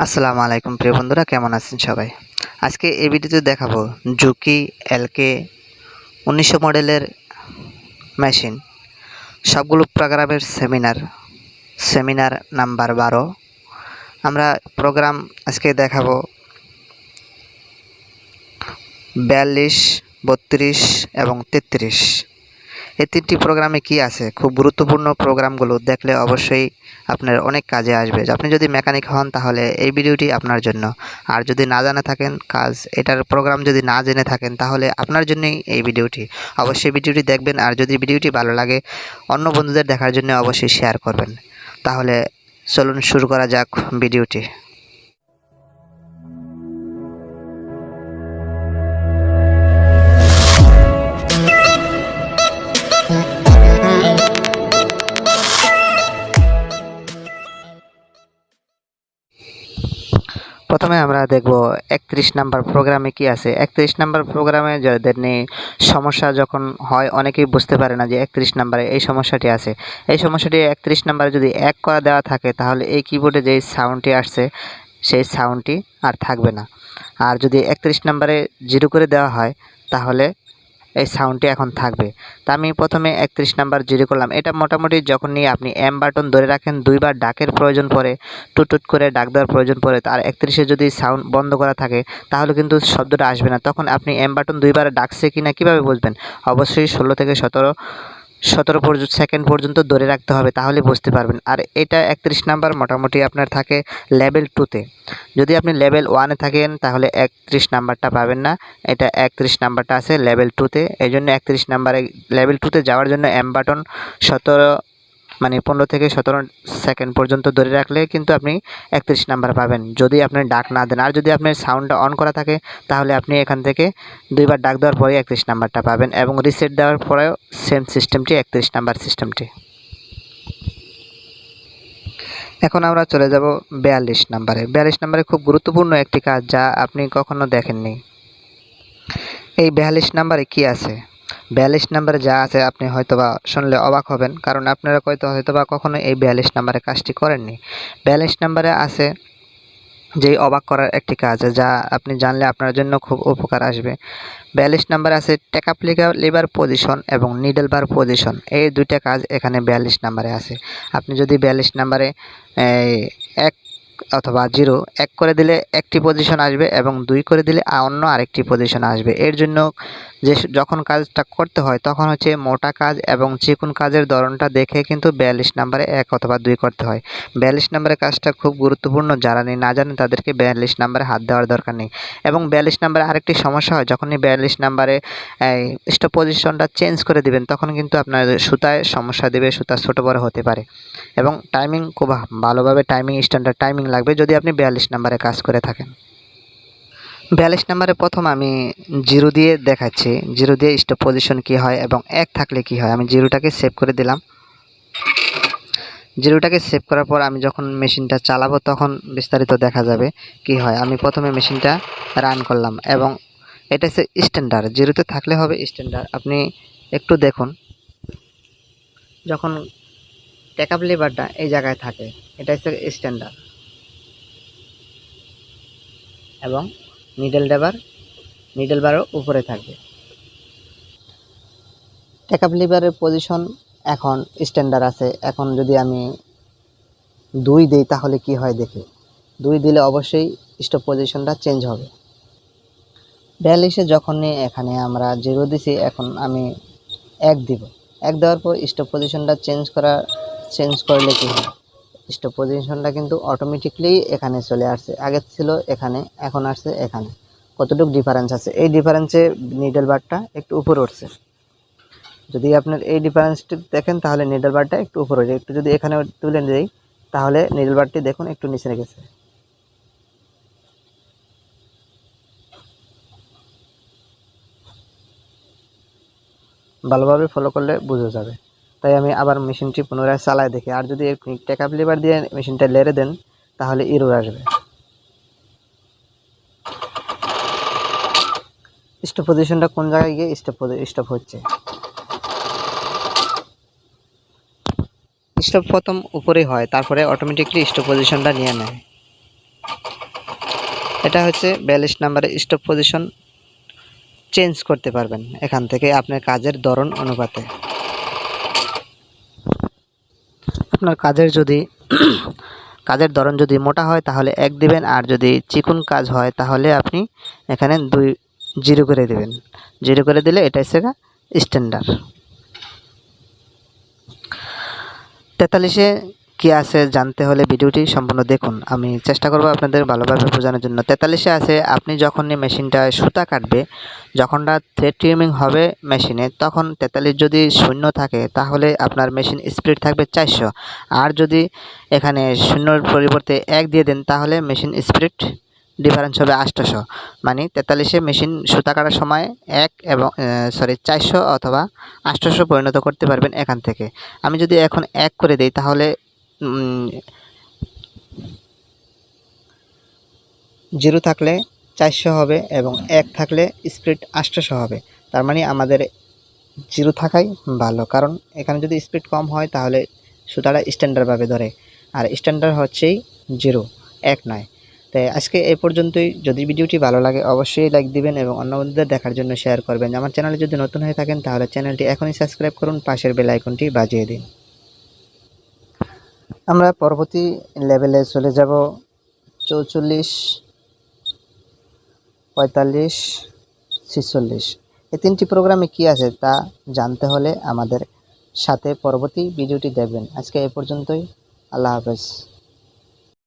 আসসালামু আলাইকুম প্রিয় বন্ধুরা, কেমন আছেন সবাই? আজকে এই ভিডিওতে দেখাবো জুকি এলকে 1900 মডেলের মেশিন, সবগুলো প্রোগ্রামের সেমিনার নাম্বার 12। আমরা প্রোগ্রাম আজকে দেখাবো 42, 32 এবং 33। এই তিনটি প্রোগ্রামে কি আছে, খুব গুরুত্বপূর্ণ প্রোগ্রামগুলো দেখলে অবশ্যই আপনার অনেক কাজে আসবে। আপনি যদি মেকানিক হন তাহলে এই ভিডিওটি আপনার জন্য, আর যদি না জানা থাকেন এটার প্রোগ্রাম যদি না জেনে থাকেন তাহলে আপনার জন্যই এই ভিডিওটি। অবশ্যই ভিডিওটি দেখবেন, আর যদি ভিডিওটি ভালো লাগে অন্য বন্ধুদের দেখার জন্য অবশ্যই শেয়ার করবেন। তাহলে চলুন শুরু করা যাক ভিডিওটি। প্রথমে আমরা দেখব 31 নাম্বার প্রোগ্রামে কি আছে। 31 নাম্বার প্রোগ্রামে যাদের নিয়ে সমস্যা যখন হয়, অনেকেই বুঝতে পারে না যে 31 নাম্বারে এই সমস্যাটি আছে। এই সমস্যাটি 31 নাম্বারে যদি 1 করা দেওয়া থাকে তাহলে এই কিবোর্ডে যেই সাউন্ডটি আসছে সেই সাউন্ডটি আর থাকবে না। আর যদি 31 নাম্বারে 0 করে দেওয়া হয় তাহলে এই সাউন্ডটি এখন থাকবে। তা আমি প্রথমে 31 নাম্বার 0 করলাম। এটা মোটামুটি যখন নিয়ে আপনি এম বাটন ধরে রাখেন, দুইবার ডাকের প্রয়োজন পড়ে, টুট করে ডাক দেওয়ার প্রয়োজন পড়ে, আর 31-এ যদি সাউন্ড বন্ধ করা থাকে তাহলে কিন্তু শব্দটা আসবে না। তখন আপনি এম বাটন দুইবার ডাকছে কিনা কীভাবে বুঝবেন? অবশ্যই 16 থেকে 17 সেকেন্ড পর্যন্ত ধরে রাখতে হবে, তাহলে বুঝতে পারবেন। আর এটা 31 নাম্বার মোটামুটি আপনার থাকে লেভেল 2-তে। যদি আপনি লেভেল 1-এ থাকেন তাহলে 31 নাম্বারটা পাবেন না। এটা 31 নাম্বারটা আছে লেভেল 2-তে, এই জন্য 31 নাম্বারে লেভেল 2-তে যাওয়ার জন্য এম বাটন 15 থেকে 17 সেকেন্ড পর্যন্ত ধরে রাখলে কিন্তু আপনি 31 নাম্বার পাবেন, যদি আপনি ডাক না দেন। আর যদি আপনার সাউন্ডটা অন করা থাকে তাহলে আপনি এখান থেকে দুইবার ডাক দেওয়ার পরে 31 নাম্বারটা পাবেন, এবং রিসেট দেওয়ার পরেও সেম সিস্টেমটি 31 নাম্বার সিস্টেমটি। এখন আমরা চলে যাব 42 নাম্বারে। 42 নাম্বারে খুব গুরুত্বপূর্ণ একটি কাজ যা আপনি কখনো দেখেননি। এই 42 নাম্বারে কি আছে? 42 নাম্বারে যা আছে আপনি হয়তোবা শুনলে অবাক হবেন, কারণ আপনারা হয়তোবা কখনো এই 42 নাম্বারে কাজটি করেননি। 42 নাম্বারে আছে যেই অবাক করার একটি কাজ, যা আপনি জানলে আপনার জন্য খুব উপকার আসবে। 42 নাম্বারে আছে টেক আপ লিভার পজিশন এবং নিডল বার পজিশন। এই দুইটা কাজ এখানে 42 নাম্বারে আছে। আপনি যদি 42 নাম্বারে 1 অথবা 0 1 করে দিলে একটি পজিশন আসবে এবং 2 করে দিলে অন্য আরেকটি পজিশন আসবে। এর জন্য যখন কাজটা করতে হয় তখন হচ্ছে মোটা কাজ এবং চিকন কাজের ধরনটা দেখে কিন্তু 42 নাম্বারে 1 অথবা 2 করতে হয়। 42 নাম্বারের কাজটা খুব গুরুত্বপূর্ণ, যারা না জানেন তাদেরকে 42 নাম্বারে হাত দেওয়ার দরকার নেই। এবং 42 নাম্বারে আরেকটি সমস্যা হয়, যখনই 42 নাম্বারে স্টপ পজিশনটা চেঞ্জ করে দিবেন তখন কিন্তু আপনার সুতায় সমস্যা দেবে, সুতা ছোটো বড় হতে পারে, এবং টাইমিং খুব ভালোভাবে স্ট্যান্ডার্ড টাইমিং লাগবে যদি আপনি 42 নাম্বারে কাজ করে থাকেন। 42 নাম্বারে প্রথম আমি 0 দিয়ে দেখাচ্ছি, 0 দিয়ে স্টপ পজিশন কী হয় এবং 1 থাকলে কি হয়। আমি 0টাকে সেভ করে দিলাম। 0টাকে সেভ করার পর আমি যখন মেশিনটা চালাবো তখন বিস্তারিত দেখা যাবে কি হয়। আমি প্রথমে মেশিনটা রান করলাম এবং এটা হচ্ছে স্ট্যান্ডার্ড, 0তে থাকলে হবে স্ট্যান্ডার্ড। আপনি একটু দেখুন, যখন টেক আপ লিভারটা এই জায়গায় থাকে এটা হচ্ছে স্ট্যান্ডার্ড, এবং নিডল বারও উপরে থাকবে। টেক আপ লিভারের পজিশন এখন স্ট্যান্ডার্ড আছে। এখন যদি আমি 2 দিই তাহলে কি হয় দেখি। 2 দিলে অবশ্যই স্টপ পজিশনটা চেঞ্জ হবে। 42-এ যখনই এখানে আমরা 0 দিছি, এখন আমি 1 দিব। 1 দেওয়ার পর স্টপ পজিশনটা চেঞ্জ করলে কি হয়, স্টপ পজিশনটা কিন্তু অটোমেটিকলি এখানে চলে আসছে। আগে ছিল এখানে, এখন আসছে এখানে। কতটুকু ডিফারেন্স আছে? এই ডিফারেন্সে নিডল বারটা একটু উপরে উঠছে। যদি আপনার এই ডিফারেন্সটি দেখেন তাহলে নিডল বারটা একটু উপরে যায়। একটু যদি এখানে তুলে দেই তাহলে নিডল বারটি দেখুন একটু নিচে গেছে। ভালোভাবে ফলো করলে বোঝা যাবে। তাই আমি আবার মেশিনটি পুনরায় চালায় দেখি। আর যদি টেক আপ লিভার দিয়ে মেশিনটা লেড়ে দেন তাহলে এরর আসবে। স্টপ পজিশনটা কোন জায়গায় গিয়ে স্টপ হচ্ছে। স্টপ প্রথম উপরেই হয়, তারপরে অটোমেটিকলি স্টপ পজিশনটা নিয়ে নেয়। এটা হচ্ছে 42 নম্বরে স্টপ পজিশন চেঞ্জ করতে পারবেন এখান থেকে আপনার কাজের ধরন অনুপাতে। আপনার কাজের ধরন যদি মোটা হয় তাহলে 1 দিবেন, আর যদি চিকন কাজ হয় তাহলে আপনি এখানে 0 করে দিবেন। 0 করে দিলে এটা হচ্ছে স্ট্যান্ডার্ড। 43-এ কি আছে জানতে হলে ভিডিওটি সম্পূর্ণ দেখুন। আমি চেষ্টা করব আপনাদের ভালোভাবে বোঝানোর জন্য। 43-এ আছে আপনি যখনই মেশিনটা সুতা কাটবে, যখনটা থ্রেড ট্রিমিং হবে মেশিনে, তখন 43 যদি শূন্য থাকে তাহলে আপনার মেশিন স্পিড থাকবে 400, আর যদি এখানে শূন্যর পরিবর্তে 1 দিয়ে দেন তাহলে মেশিন স্পিড ডিফারেন্স হবে 800। মানে 43-এ মেশিন সুতা কাটার সময় 400 অথবা 800 পরিণত করতে পারবেন এখান থেকে। আমি যদি এখন 1 করে দেই তাহলে 0 থাকলে 400 হবে এবং 1 থাকলে স্পিড 800 হবে। তার মানে আমাদের 0 থাকাই ভালো, কারণ এখানে যদি স্পিড কম হয় তাহলে সুতাটা স্ট্যান্ডার্ডভাবে ধরে, আর স্ট্যান্ডার্ড হচ্ছেই 0, 1 নয়। তাই আজকে এই পর্যন্তই। যদি ভিডিওটি ভালো লাগে অবশ্যই লাইক দিবেন এবং অন্য বন্ধুদের দেখার জন্য শেয়ার করবেন। আমার চ্যানেলে যদি নতুন হয়ে থাকেন তাহলে চ্যানেলটি এখনই সাবস্ক্রাইব করুন, পাশের বেল আইকনটি বাজিয়ে দিন। আমরা পরবর্তী লেভেলে চলে যাব। 44, 45, 46 এই 3টি প্রোগ্রামে কি আছে তা জানতে হলে আমাদের সাথে পরবর্তী ভিডিওটি দেখবেন। আজকে এ পর্যন্তই। আল্লাহ হাফেজ।